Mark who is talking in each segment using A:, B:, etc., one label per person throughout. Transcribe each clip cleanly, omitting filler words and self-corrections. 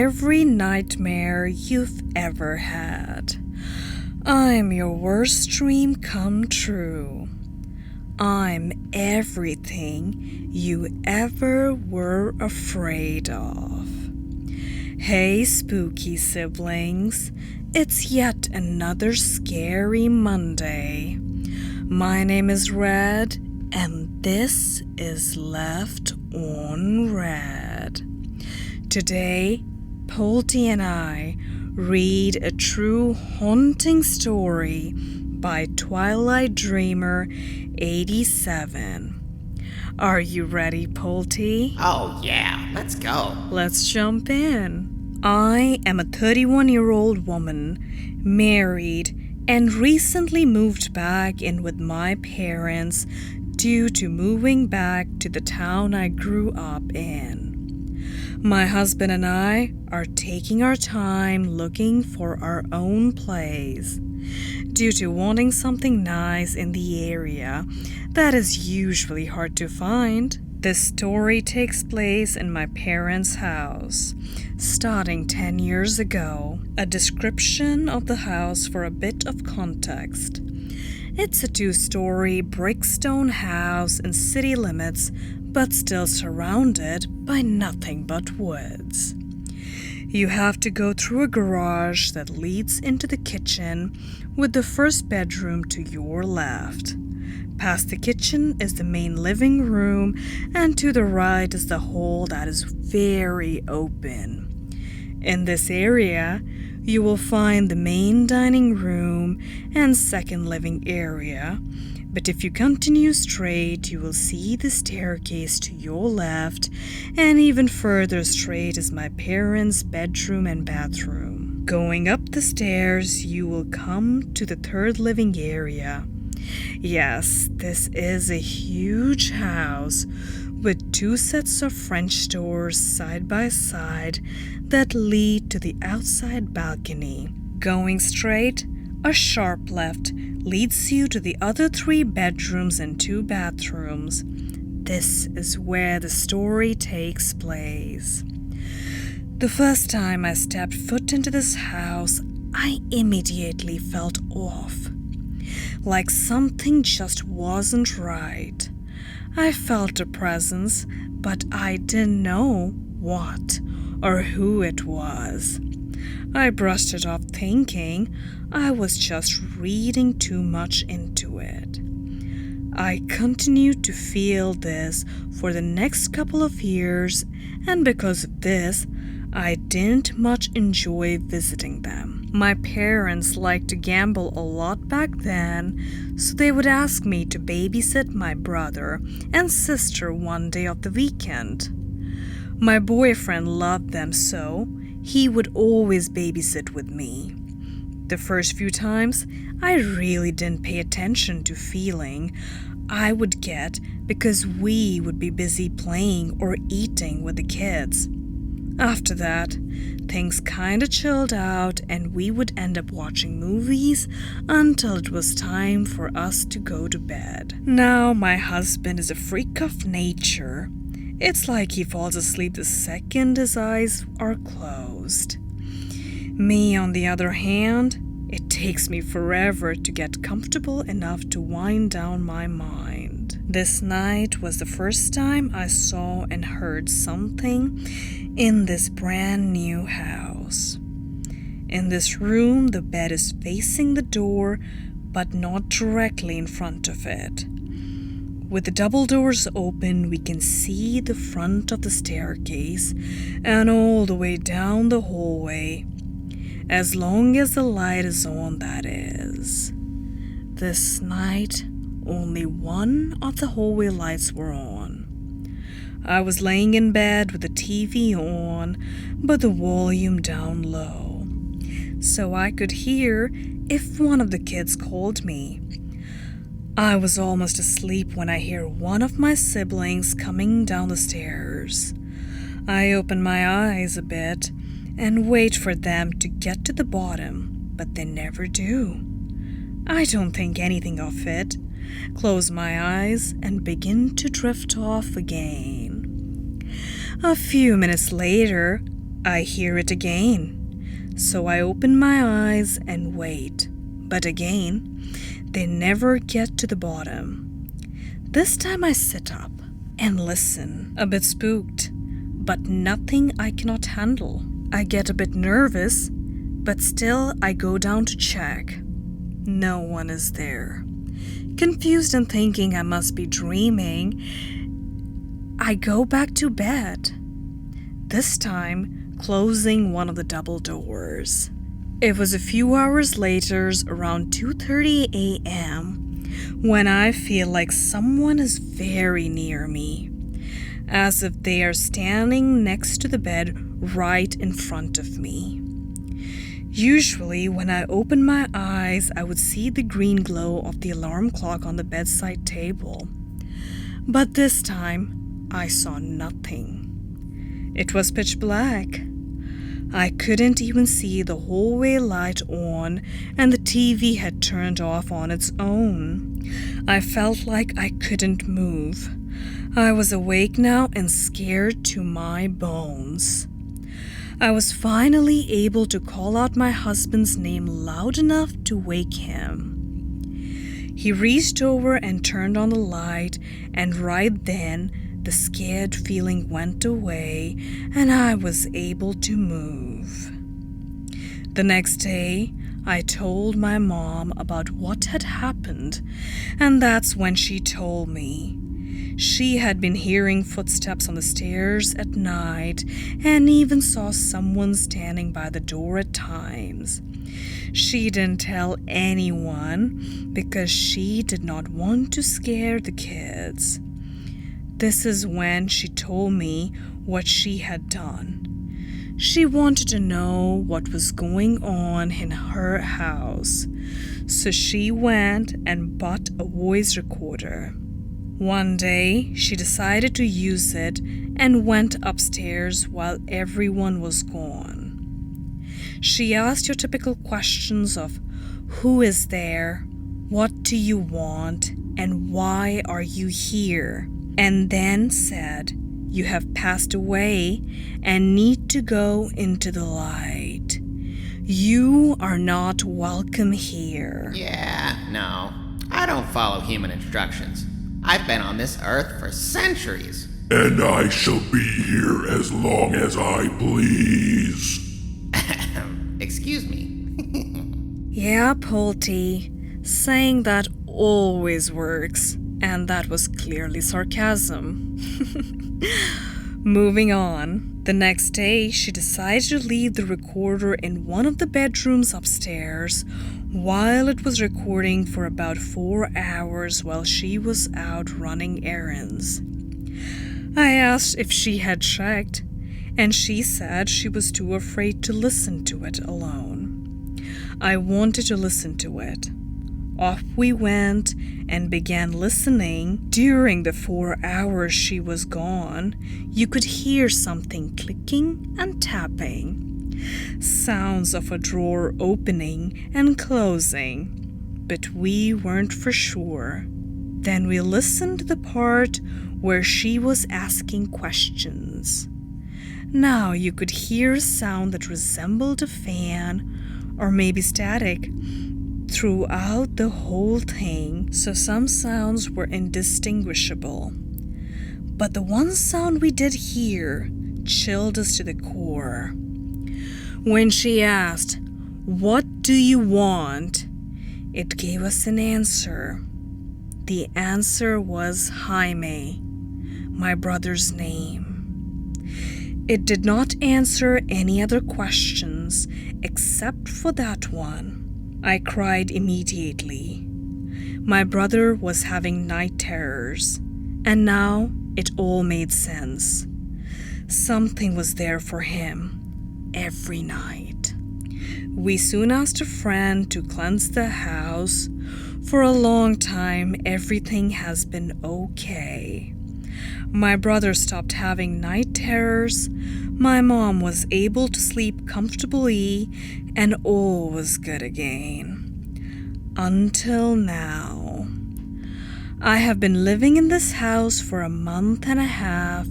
A: every nightmare you've ever had. I'm your worst dream come true. I'm everything you ever were afraid of. Hey, spooky siblings, it's yet another scary Monday. My name is Red, and this is Left on Red. Today, Polty and I read a true haunting story by Twilight Dreamer 87. Are you ready, Polty?
B: Oh yeah, let's go.
A: Let's jump in. I am a 31-year-old woman, married, and recently moved back in with my parents due to moving back to the town I grew up in. My husband and I are taking our time looking for our own place due to wanting something nice in the area that is usually hard to find. This story takes place in my parents' house, starting 10 years ago. A description of the house for a bit of context. It's a 2-story brick-stone house in city limits, but still surrounded by nothing but woods. You have to go through a garage that leads into the kitchen, with the first bedroom to your left. Past the kitchen is the main living room, and to the right is the hall that is very open. In this area, you will find the main dining room and second living area, but if you continue straight, you will see the staircase to your left, and even further straight is my parents' bedroom and bathroom. Going up the stairs, you will come to the third living area. Yes, this is a huge house with 2 sets of French doors side by side that lead to the outside balcony. Going straight, a sharp left leads you to the other 3 bedrooms and 2 bathrooms. This is where the story takes place. The first time I stepped foot into this house, I immediately felt off. Like something just wasn't right. I felt a presence, but I didn't know what or who it was. I brushed it off thinking I was just reading too much into it. I continued to feel this for the next couple of years, and because of this, I didn't much enjoy visiting them. My parents liked to gamble a lot back then, so they would ask me to babysit my brother and sister one day of the weekend. My boyfriend loved them, so he would always babysit with me. The first few times, I really didn't pay attention to feeling I would get because we would be busy playing or eating with the kids. After that, things kinda chilled out and we would end up watching movies until it was time for us to go to bed. Now, my husband is a freak of nature. It's like he falls asleep the second his eyes are closed. Me, on the other hand, it takes me forever to get comfortable enough to wind down my mind. This night was the first time I saw and heard something in this brand new house. In this room, the bed is facing the door, but not directly in front of it. With the double doors open, we can see the front of the staircase and all the way down the hallway. As long as the light is on, that is. This night, only one of the hallway lights were on. I was laying in bed with the TV on, but the volume down low, so I could hear if one of the kids called me. I was almost asleep when I hear one of my siblings coming down the stairs. I open my eyes a bit and wait for them to get to the bottom, but they never do. I don't think anything of it, close my eyes, and begin to drift off again. A few minutes later, I hear it again. So I open my eyes and wait. But again, they never get to the bottom. This time I sit up and listen, a bit spooked, but nothing I cannot handle. I get a bit nervous, but still I go down to check. No one is there. Confused and thinking I must be dreaming, I go back to bed. This time, closing one of the double doors. It was a few hours later, around 2:30 a.m., when I feel like someone is very near me, as if they are standing next to the bed right in front of me. Usually, when I open my eyes, I would see the green glow of the alarm clock on the bedside table. But this time, I saw nothing. It was pitch black. I couldn't even see the hallway light on, and the TV had turned off on its own. I felt like I couldn't move. I was awake now and scared to my bones. I was finally able to call out my husband's name loud enough to wake him. He reached over and turned on the light, and right then, the scared feeling went away and I was able to move. The next day, I told my mom about what had happened, and that's when she told me. She had been hearing footsteps on the stairs at night and even saw someone standing by the door at times. She didn't tell anyone because she did not want to scare the kids. This is when she told me what she had done. She wanted to know what was going on in her house, so she went and bought a voice recorder. One day, she decided to use it and went upstairs while everyone was gone. She asked your typical questions of who is there, what do you want, and why are you here? And then said, you have passed away and need to go into the light. You are not welcome here.
B: Yeah, no. I don't follow human instructions. I've been on this earth for centuries.
C: And I shall be here as long as I please.
B: Excuse me.
A: Yeah, Polty. Saying that always works. And that was clearly sarcasm. Moving on. The next day, she decided to leave the recorder in one of the bedrooms upstairs while it was recording for about 4 hours while she was out running errands. I asked if she had checked, and she said she was too afraid to listen to it alone. I wanted to listen to it. Off we went and began listening. During the 4 hours she was gone, you could hear something clicking and tapping. Sounds of a drawer opening and closing, but we weren't for sure. Then we listened to the part where she was asking questions. Now you could hear a sound that resembled a fan or maybe static throughout the whole thing, so some sounds were indistinguishable. But the one sound we did hear chilled us to the core. When she asked, "What do you want?" it gave us an answer. The answer was Jaime, my brother's name. It did not answer any other questions except for that one. I cried immediately. My brother was having night terrors, and now it all made sense. Something was there for him every night. We soon asked a friend to cleanse the house. For a long time, everything has been okay. My brother stopped having night terrors, my mom was able to sleep comfortably, and all was good again. Until now. I have been living in this house for a month and a half,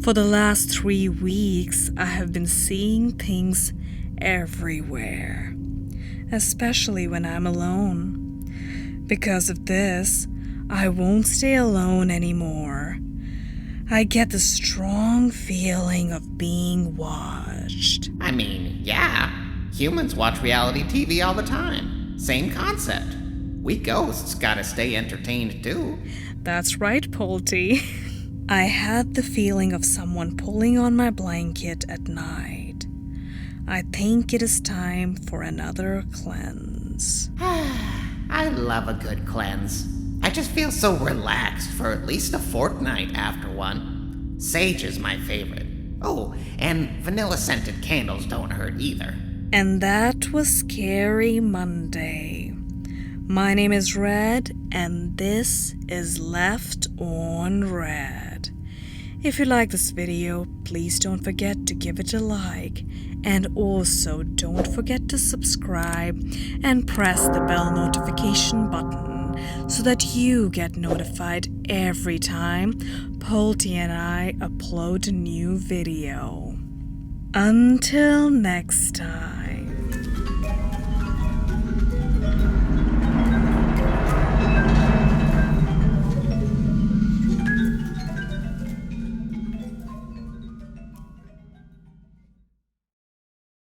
A: For the last 3 weeks, I have been seeing things everywhere, especially when I'm alone. Because of this, I won't stay alone anymore. I get the strong feeling of being watched.
B: I mean, yeah, humans watch reality TV all the time. Same concept. We ghosts gotta stay entertained too.
A: That's right, Polty. I had the feeling of someone pulling on my blanket at night. I think it is time for another cleanse.
B: I love a good cleanse. I just feel so relaxed for at least a fortnight after one. Sage is my favorite. Oh, and vanilla-scented candles don't hurt either.
A: And that was Scary Monday. My name is Red, and this is Left on Red. If you like this video, please don't forget to give it a like, and also don't forget to subscribe and press the bell notification button so that you get notified every time Polty and I upload a new video. Until next time.